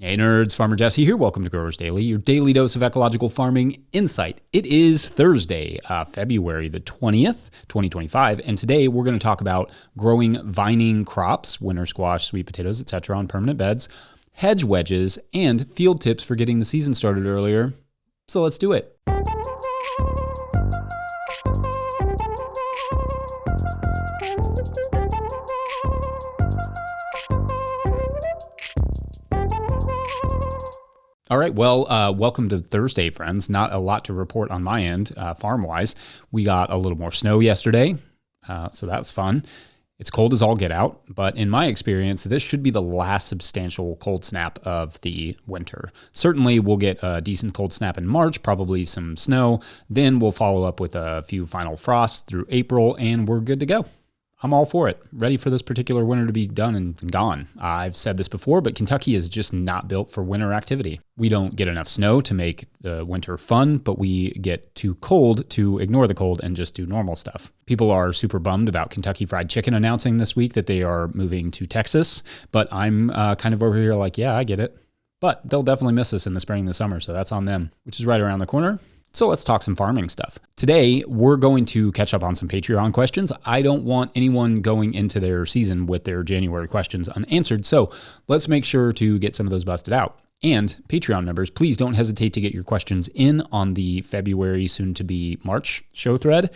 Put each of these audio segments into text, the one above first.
Hey nerds, Farmer Jesse here. Welcome to Growers Daily, your daily dose of ecological farming insight. It is Thursday, February the 20th, 2025, and today we're going to talk about growing vining crops, winter squash, sweet potatoes, etc. on permanent beds, hedge wedges, and field tips for getting the season started earlier. So let's do it. All right, well, welcome to Thursday, friends. Not a lot to report on my end, farm-wise. We got a little more snow yesterday, so that was fun. It's cold as all get out, but in my experience, this should be the last substantial cold snap of the winter. Certainly, we'll get a decent cold snap in March, probably some snow. Then we'll follow up with a few final frosts through April, and we're good to go. I'm all for it. Ready for this particular winter to be done and gone. I've said this before, but Kentucky is just not built for winter activity. We don't get enough snow to make the winter fun, but we get too cold to ignore the cold and just do normal stuff. People are super bummed about Kentucky Fried Chicken announcing this week that they are moving to Texas, but I'm kind of over here like, yeah, I get it. But they'll definitely miss us in the spring and the summer, so that's on them, which is right around the corner. So let's talk some farming stuff. Today, we're going to catch up on some Patreon questions. I don't want anyone going into their season with their January questions unanswered, so let's make sure to get some of those busted out. And Patreon members, please don't hesitate to get your questions in on the February, soon-to-be March show thread.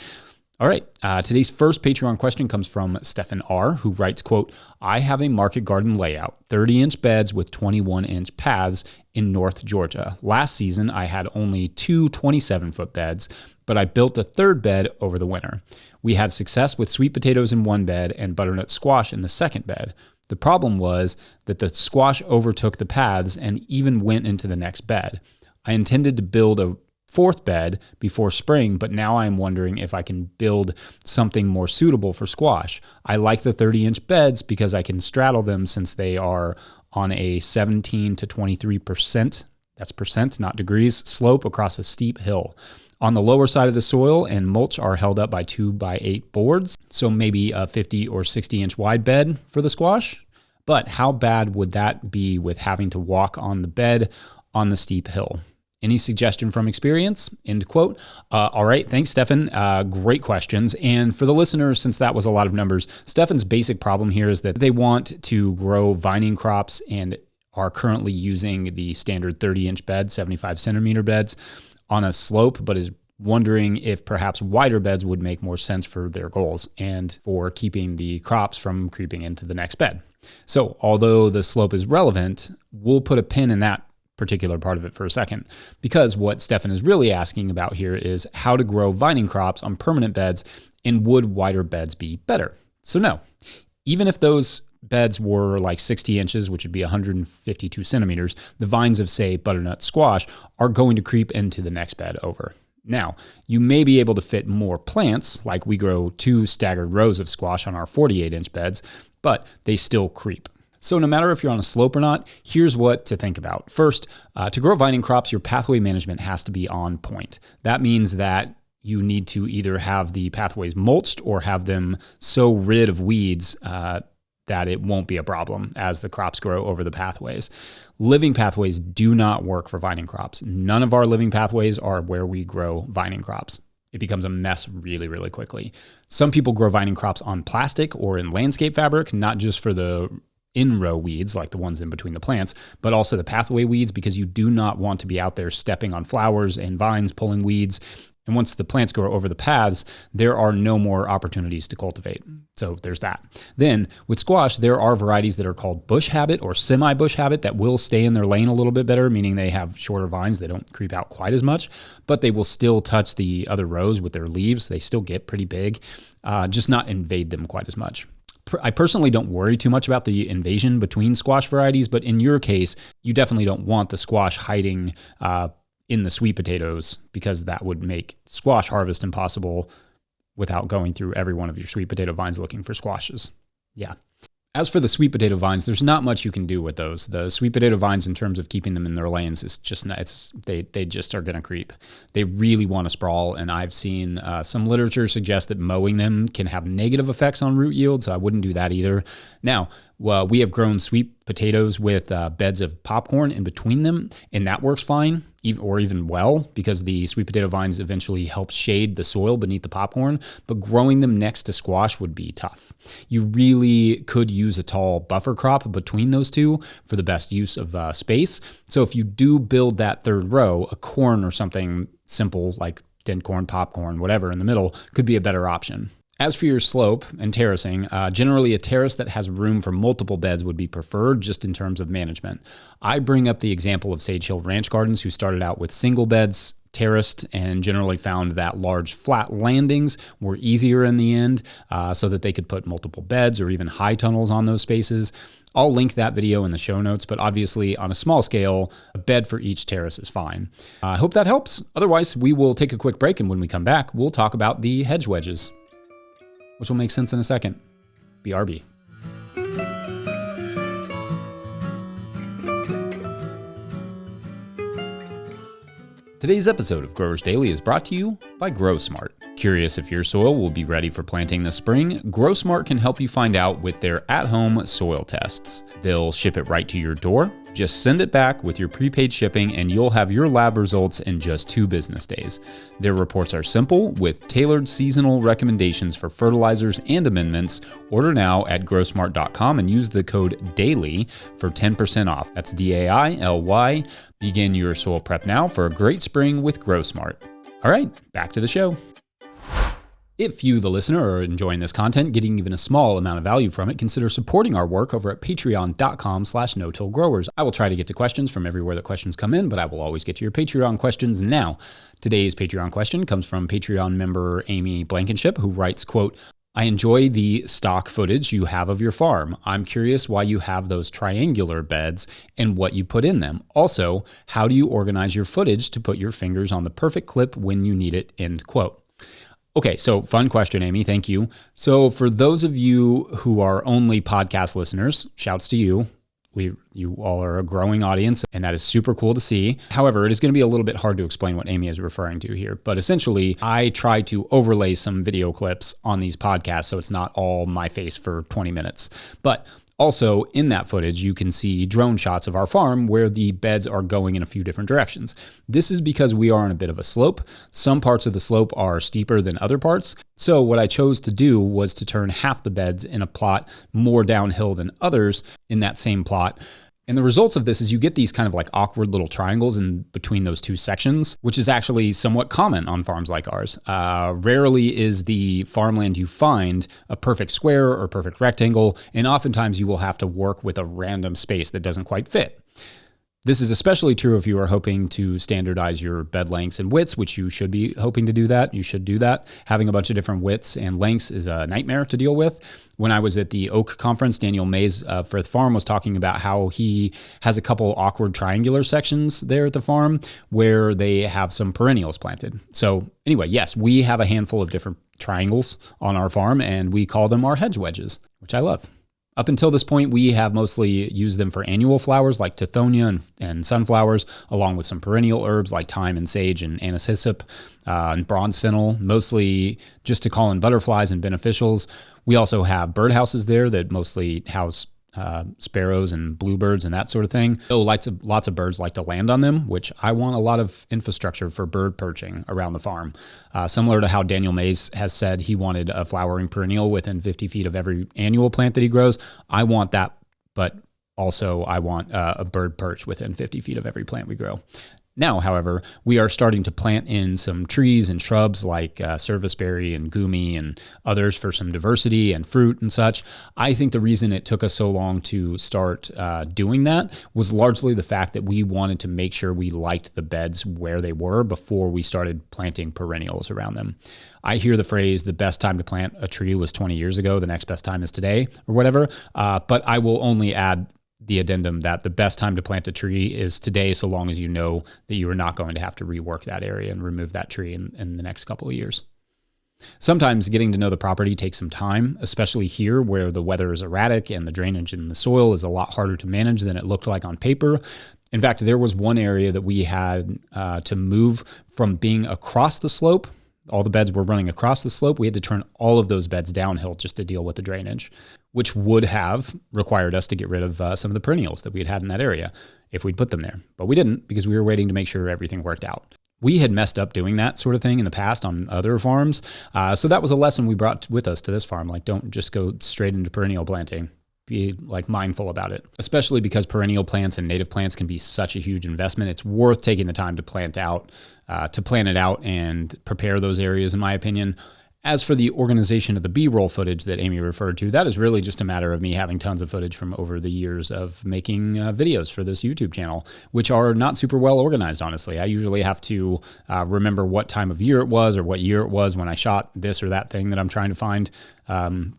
All right, today's first Patreon question comes from Stefan R., who writes, quote, I have a market garden layout, 30-inch beds with 21-inch paths in North Georgia. Last season, I had only two 27-foot beds, but I built a third bed over the winter. We had success with sweet potatoes in one bed and butternut squash in the second bed. The problem was that the squash overtook the paths and even went into the next bed. I intended to build a fourth bed before spring, but now I'm wondering if I can build something more suitable for squash. I like the 30-inch beds because I can straddle them since they are on a 17 to 23%, that's percent, not degrees, slope across a steep hill. On the lower side of the soil and mulch are held up by 2x8 boards, so maybe a 50 or 60-inch wide bed for the squash. But how bad would that be with having to walk on the bed on the steep hill? Any suggestion from experience? End quote. All right. Thanks, Stefan. Great questions. And for the listeners, since that was a lot of numbers, Stefan's basic problem here is that they want to grow vining crops and are currently using the standard 30-inch bed, 75-centimeter beds on a slope, but is wondering if perhaps wider beds would make more sense for their goals and for keeping the crops from creeping into the next bed. So although the slope is relevant, we'll put a pin in that particular part of it for a second, because what Stefan is really asking about here is how to grow vining crops on permanent beds, and would wider beds be better? So no, even if those beds were like 60 inches, which would be 152 centimeters, the vines of, say, butternut squash are going to creep into the next bed over. Now, you may be able to fit more plants, like we grow 2 staggered rows of squash on our 48-inch beds, but they still creep. So no matter if you're on a slope or not, here's what to think about. First, to grow vining crops, your pathway management has to be on point. That means that you need to either have the pathways mulched or have them so rid of weeds that it won't be a problem as the crops grow over the pathways. Living pathways do not work for vining crops. None of our living pathways are where we grow vining crops. It becomes a mess really, really quickly. Some people grow vining crops on plastic or in landscape fabric, not just for the in-row weeds, like the ones in between the plants, but also the pathway weeds, because you do not want to be out there stepping on flowers and vines, pulling weeds. And once the plants grow over the paths, there are no more opportunities to cultivate. So there's that. Then with squash, there are varieties that are called bush habit or semi-bush habit that will stay in their lane a little bit better, meaning they have shorter vines. They don't creep out quite as much, but they will still touch the other rows with their leaves. They still get pretty big, just not invade them quite as much. I personally don't worry too much about the invasion between squash varieties, but in your case, you definitely don't want the squash hiding in the sweet potatoes, because that would make squash harvest impossible without going through every one of your sweet potato vines looking for squashes. Yeah. As for the sweet potato vines, there's not much you can do with those. The sweet potato vines, in terms of keeping them in their lanes, is just not, they just are going to creep. They really want to sprawl, and I've seen some literature suggest that mowing them can have negative effects on root yield, so I wouldn't do that either. Now, Well, we have grown sweet potatoes with beds of popcorn in between them, and that works fine, even well, because the sweet potato vines eventually help shade the soil beneath the popcorn, but growing them next to squash would be tough. You really could use a tall buffer crop between those two for the best use of space. So if you do build that third row, a corn or something simple like dent corn, popcorn, whatever in the middle could be a better option. As for your slope and terracing, generally a terrace that has room for multiple beds would be preferred just in terms of management. I bring up the example of Sage Hill Ranch Gardens, who started out with single beds, terraced, and generally found that large flat landings were easier in the end so that they could put multiple beds or even high tunnels on those spaces. I'll link that video in the show notes, but obviously on a small scale, a bed for each terrace is fine. I hope that helps. Otherwise, we will take a quick break, and when we come back, we'll talk about the hedge wedges, which will make sense in a second. BRB. Today's episode of Growers Daily is brought to you by GrowSmart. Curious if your soil will be ready for planting this spring? GrowSmart can help you find out with their at-home soil tests. They'll ship it right to your door. Just send it back with your prepaid shipping and you'll have your lab results in just 2 business days. Their reports are simple with tailored seasonal recommendations for fertilizers and amendments. Order now at growsmart.com and use the code DAILY for 10% off. That's DAILY. Begin your soil prep now for a great spring with GrowSmart. All right, back to the show. If you, the listener, are enjoying this content, getting even a small amount of value from it, consider supporting our work over at patreon.com/no-till-growers. I will try to get to questions from everywhere the questions come in, but I will always get to your Patreon questions now. Today's Patreon question comes from Patreon member Amy Blankenship, who writes, quote, I enjoy the stock footage you have of your farm. I'm curious why you have those triangular beds and what you put in them. Also, how do you organize your footage to put your fingers on the perfect clip when you need it, end quote. Okay, so fun question, Amy. Thank you. So for those of you who are only podcast listeners, shouts to you. You all are a growing audience, and that is super cool to see. However, it is going to be a little bit hard to explain what Amy is referring to here. But essentially, I try to overlay some video clips on these podcasts so it's not all my face for 20 minutes. But also, in that footage, you can see drone shots of our farm where the beds are going in a few different directions. This is because we are on a bit of a slope. Some parts of the slope are steeper than other parts. So what I chose to do was to turn half the beds in a plot more downhill than others in that same plot. And the results of this is you get these kind of like awkward little triangles in between those two sections, which is actually somewhat common on farms like ours. Rarely is the farmland you find a perfect square or perfect rectangle, and oftentimes you will have to work with a random space that doesn't quite fit. This is especially true if you are hoping to standardize your bed lengths and widths, which you should be hoping to do that. You should do that. Having a bunch of different widths and lengths is a nightmare to deal with. When I was at the Oak Conference, Daniel Mays for the farm was talking about how he has a couple awkward triangular sections there at the farm where they have some perennials planted. So anyway, yes, we have a handful of different triangles on our farm, and we call them our hedge wedges, which I love. Up until this point, we have mostly used them for annual flowers like tithonia and sunflowers, along with some perennial herbs like thyme and sage and anise hyssop and bronze fennel, mostly just to call in butterflies and beneficials. We also have birdhouses there that mostly house sparrows and bluebirds and that sort of thing. So lots of birds like to land on them, which I want a lot of infrastructure for bird perching around the farm. Similar to how Daniel Mays has said he wanted a flowering perennial within 50 feet of every annual plant that he grows. I want that, but also I want a bird perch within 50 feet of every plant we grow. Now, however, we are starting to plant in some trees and shrubs like serviceberry and gumi and others for some diversity and fruit and such. I think the reason it took us so long to start doing that was largely the fact that we wanted to make sure we liked the beds where they were before we started planting perennials around them. I hear the phrase, the best time to plant a tree was 20 years ago, the next best time is today, or whatever, but I will only add the addendum that the best time to plant a tree is today, so long as you know that you are not going to have to rework that area and remove that tree in the next couple of years. Sometimes getting to know the property takes some time, especially here where the weather is erratic and the drainage in the soil is a lot harder to manage than it looked like on paper. In fact, there was one area that we had to move from being across the slope. All the beds were running across the slope. We had to turn all of those beds downhill just to deal with the drainage. which would have required us to get rid of some of the perennials that we had in that area if we'd put them there. But we didn't, because we were waiting to make sure everything worked out. We had messed up doing that sort of thing in the past on other farms. So that was a lesson we brought with us to this farm. Like, don't just go straight into perennial planting. Be like mindful about it, especially because perennial plants and native plants can be such a huge investment. It's worth taking the time to plan it out and prepare those areas, in my opinion. As for the organization of the B-roll footage that Amy referred to, that is really just a matter of me having tons of footage from over the years of making videos for this YouTube channel, which are not super well organized, honestly. I usually have to remember what time of year it was or what year it was when I shot this or that thing that I'm trying to find and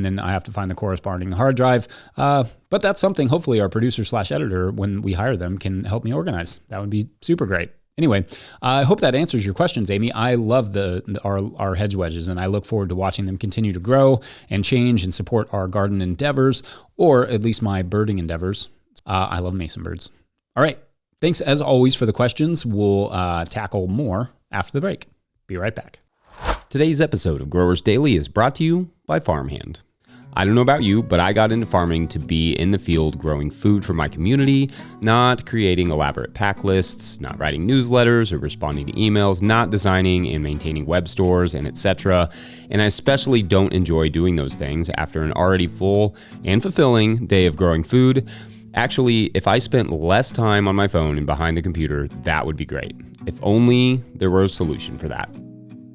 then I have to find the corresponding hard drive. But that's something hopefully our producer/editor, when we hire them, can help me organize. That would be super great. Anyway, I hope that answers your questions, Amy. I love our hedge wedges, and I look forward to watching them continue to grow and change and support our garden endeavors, or at least my birding endeavors. I love mason birds. All right. Thanks, as always, for the questions. We'll tackle more after the break. Be right back. Today's episode of Growers Daily is brought to you by Farmhand. I don't know about you, but I got into farming to be in the field growing food for my community, not creating elaborate pack lists, not writing newsletters or responding to emails, not designing and maintaining web stores, and etc. And I especially don't enjoy doing those things after an already full and fulfilling day of growing food. Actually, if I spent less time on my phone and behind the computer, that would be great. If only there were a solution for that.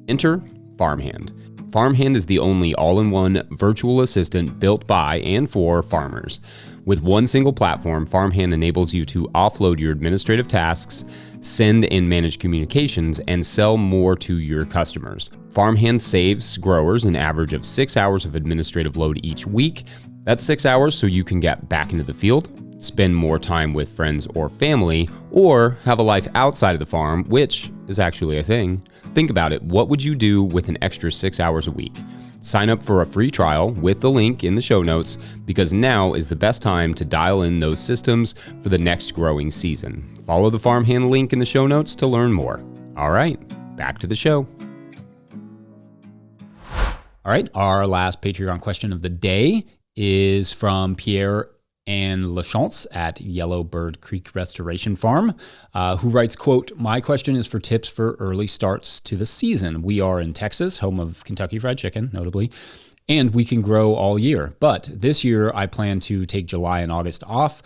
Enter Farmhand. Farmhand is the only all-in-one virtual assistant built by and for farmers. With one single platform, Farmhand enables you to offload your administrative tasks, send and manage communications, and sell more to your customers. Farmhand saves growers an average of 6 hours of administrative load each week. That's 6 hours so you can get back into the field, spend more time with friends or family, or have a life outside of the farm, which is actually a thing. Think about it. What would you do with an extra 6 hours a week? Sign up for a free trial with the link in the show notes, because now is the best time to dial in those systems for the next growing season. Follow the Farmhand link in the show notes to learn more. All right, back to the show. All right, our last Patreon question of the day is from Pierre and Lachance at Yellowbird Creek Restoration Farm, who writes, quote, "My question is for tips for early starts to the season. We are in Texas, home of Kentucky Fried Chicken, notably, and we can grow all year. But this year I plan to take July and August off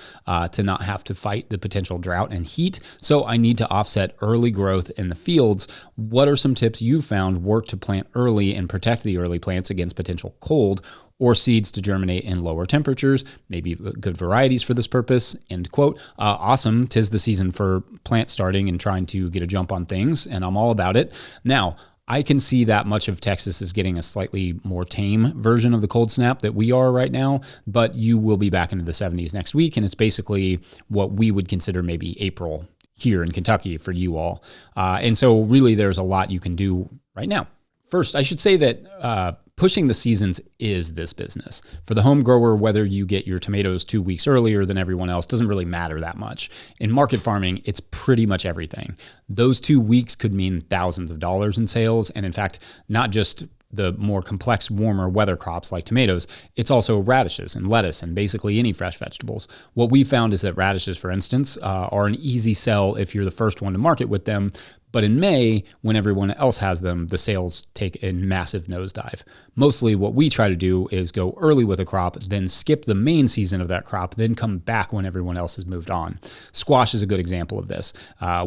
to not have to fight the potential drought and heat. So I need to offset early growth in the fields. What are some tips you found work to plant early and protect the early plants against potential cold, or seeds to germinate in lower temperatures? Maybe good varieties for this purpose," end quote. Awesome. 'Tis the season for plant starting and trying to get a jump on things, and I'm all about it. Now, I can see that much of Texas is getting a slightly more tame version of the cold snap that we are right now, but you will be back into the 70s next week, and it's basically what we would consider maybe April here in Kentucky for you all. And so really there's a lot you can do right now. First, I should say that pushing the seasons is this business. For the home grower, whether you get your tomatoes 2 weeks earlier than everyone else doesn't really matter that much. In market farming, it's pretty much everything. Those 2 weeks could mean thousands of dollars in sales. And in fact, not just the more complex, warmer weather crops like tomatoes, it's also radishes and lettuce and basically any fresh vegetables. What we found is that radishes, for instance, are an easy sell if you're the first one to market with them. But in May, when everyone else has them, the sales take a massive nosedive. Mostly what we try to do is go early with a crop, then skip the main season of that crop, then come back when everyone else has moved on. Squash is a good example of this,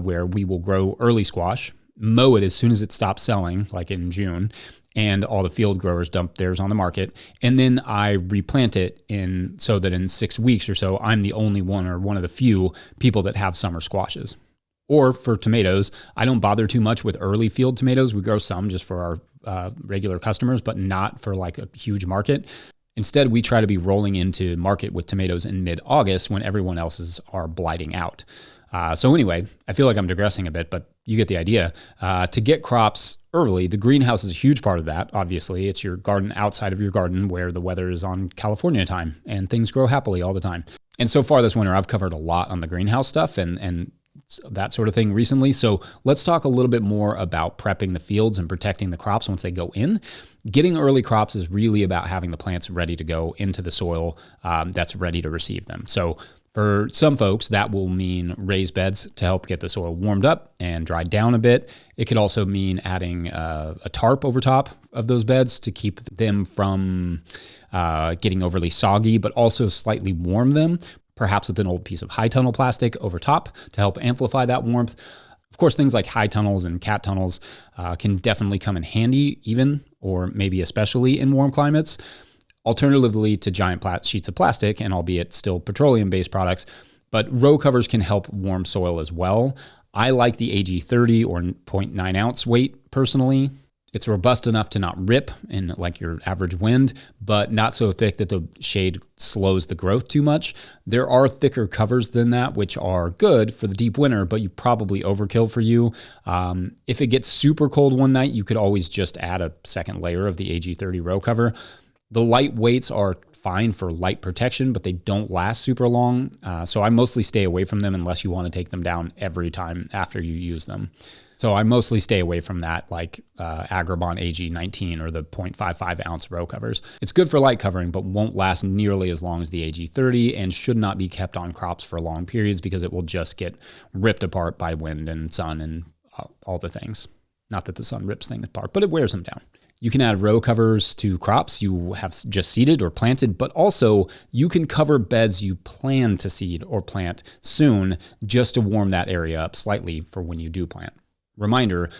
where we will grow early squash, mow it as soon as it stops selling, like in June, and all the field growers dump theirs on the market. And then I replant it so that in 6 weeks or so, I'm the only one or one of the few people that have summer squashes. Or for tomatoes, I don't bother too much with early field tomatoes. We grow some just for our regular customers, but not for like a huge market. Instead, we try to be rolling into market with tomatoes in mid-August when everyone else's are blighting out. So anyway, I feel like I'm digressing a bit, but you get the idea. To get crops early, the greenhouse is a huge part of that. Obviously, it's your garden outside of your garden where the weather is on California time and things grow happily all the time. And so far this winter, I've covered a lot on the greenhouse stuff and that sort of thing recently. So let's talk a little bit more about prepping the fields and protecting the crops once they go in. Getting early crops is really about having the plants ready to go into the soil that's ready to receive them. So for some folks, that will mean raised beds to help get the soil warmed up and dried down a bit. It could also mean adding a tarp over top of those beds to keep them from getting overly soggy, but also slightly warm them, perhaps with an old piece of high tunnel plastic over top to help amplify that warmth. Of course, things like high tunnels and cat tunnels can definitely come in handy, even or maybe especially in warm climates. Alternatively to giant sheets of plastic, and albeit still petroleum-based products, but row covers can help warm soil as well. I like the AG30 or 0.9 ounce weight personally. It's robust enough to not rip in like your average wind, but not so thick that the shade slows the growth too much. There are thicker covers than that, which are good for the deep winter, but you probably overkill for you. If it gets super cold one night, you could always just add a second layer of the AG30 row cover. The light weights are fine for light protection, but they don't last super long. So I mostly stay away from them unless you want to take them down every time after you use them. So I mostly stay away from that, like Agribon AG19 or the 0.55 ounce row covers. It's good for light covering, but won't last nearly as long as the AG30 and should not be kept on crops for long periods because it will just get ripped apart by wind and sun and all the things. Not that the sun rips things apart, but it wears them down. You can add row covers to crops you have just seeded or planted, but also you can cover beds you plan to seed or plant soon just to warm that area up slightly for when you do plant. Reminder,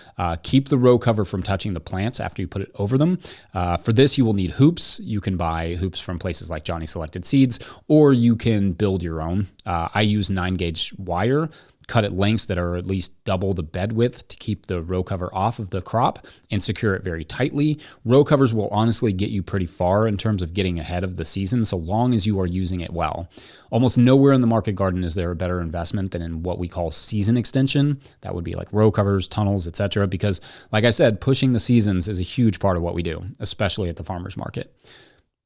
keep the row cover from touching the plants after you put it over them. For this, you will need hoops. You can buy hoops from places like Johnny Selected Seeds, or you can build your own. I use 9-gauge wire, cut at lengths that are at least double the bed width to keep the row cover off of the crop and secure it very tightly. Row covers will honestly get you pretty far in terms of getting ahead of the season so long as you are using it well. Almost nowhere in the market garden is there a better investment than in what we call season extension. That would be like row covers, tunnels, etc. Because like I said, pushing the seasons is a huge part of what we do, especially at the farmer's market.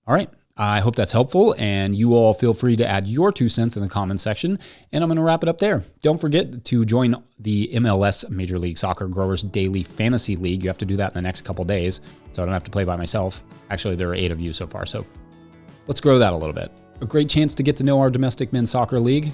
All right. I hope that's helpful, and you all feel free to add your 2 cents in the comments section, and I'm going to wrap it up there. Don't forget to join the MLS Major League Soccer Growers Daily Fantasy League. You have to do that in the next couple days, so I don't have to play by myself. Actually, there are 8 of you so far, so let's grow that a little bit. A great chance to get to know our domestic men's soccer league.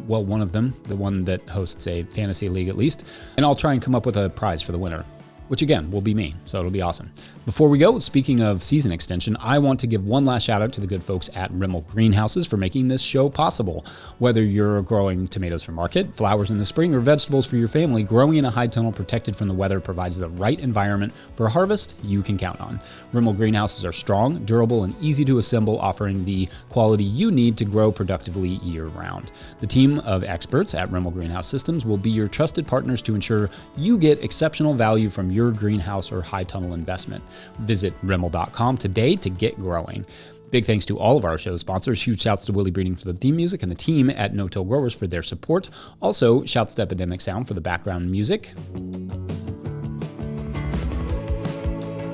Well, one of them, the one that hosts a fantasy league at least, and I'll try and come up with a prize for the winner, which again will be me, so it'll be awesome. Before we go, speaking of season extension, I want to give one last shout out to the good folks at Rimmel Greenhouses for making this show possible. Whether you're growing tomatoes for market, flowers in the spring, or vegetables for your family, growing in a high tunnel protected from the weather provides the right environment for a harvest you can count on. Rimmel Greenhouses are strong, durable, and easy to assemble, offering the quality you need to grow productively year-round. The team of experts at Rimmel Greenhouse Systems will be your trusted partners to ensure you get exceptional value from your greenhouse or high tunnel investment. Visit Rimmel.com today to get growing. Big thanks to all of our show sponsors. Huge shouts to Willie Breeding for the theme music and the team at No-Till Growers for their support. Also, shouts to Epidemic Sound for the background music.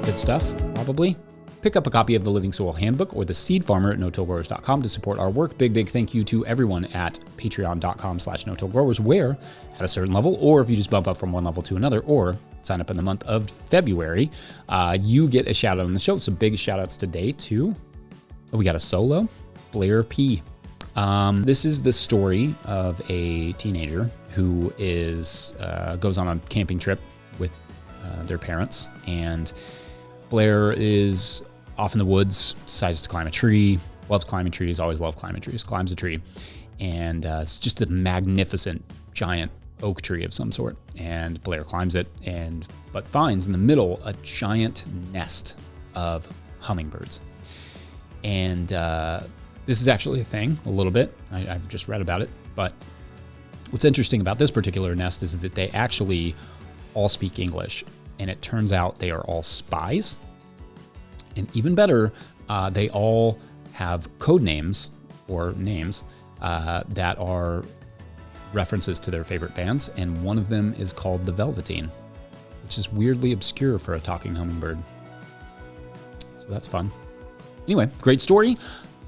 Good stuff, probably. Pick up a copy of the Living Soil Handbook or the Seed Farmer at no-tillgrowers.com to support our work. Big thank you to everyone at patreon.com/no-tillgrowers, where at a certain level, or if you just bump up from one level to another, or sign up in the month of February, you get a shout out on the show. So big shout outs today to, we got a solo, Blair P. This is the story of a teenager who goes on a camping trip with their parents, and Blair is off in the woods, decides to climb a tree, loves climbing trees, always loved climbing trees, climbs a tree. And it's just a magnificent giant oak tree of some sort. And Blair climbs it, but finds in the middle a giant nest of hummingbirds. And this is actually a thing a little bit. I've just read about it. But what's interesting about this particular nest is that they actually all speak English. And it turns out they are all spies. And even better, they all have code names or names that are references to their favorite bands. And one of them is called the Velveteen, which is weirdly obscure for a talking hummingbird. So that's fun. Anyway, great story.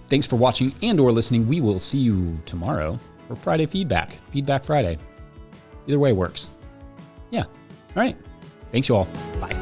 Thanks for watching and or listening. We will see you tomorrow for Friday Feedback, Feedback Friday. Either way works. Yeah. All right. Thanks, you all. Bye.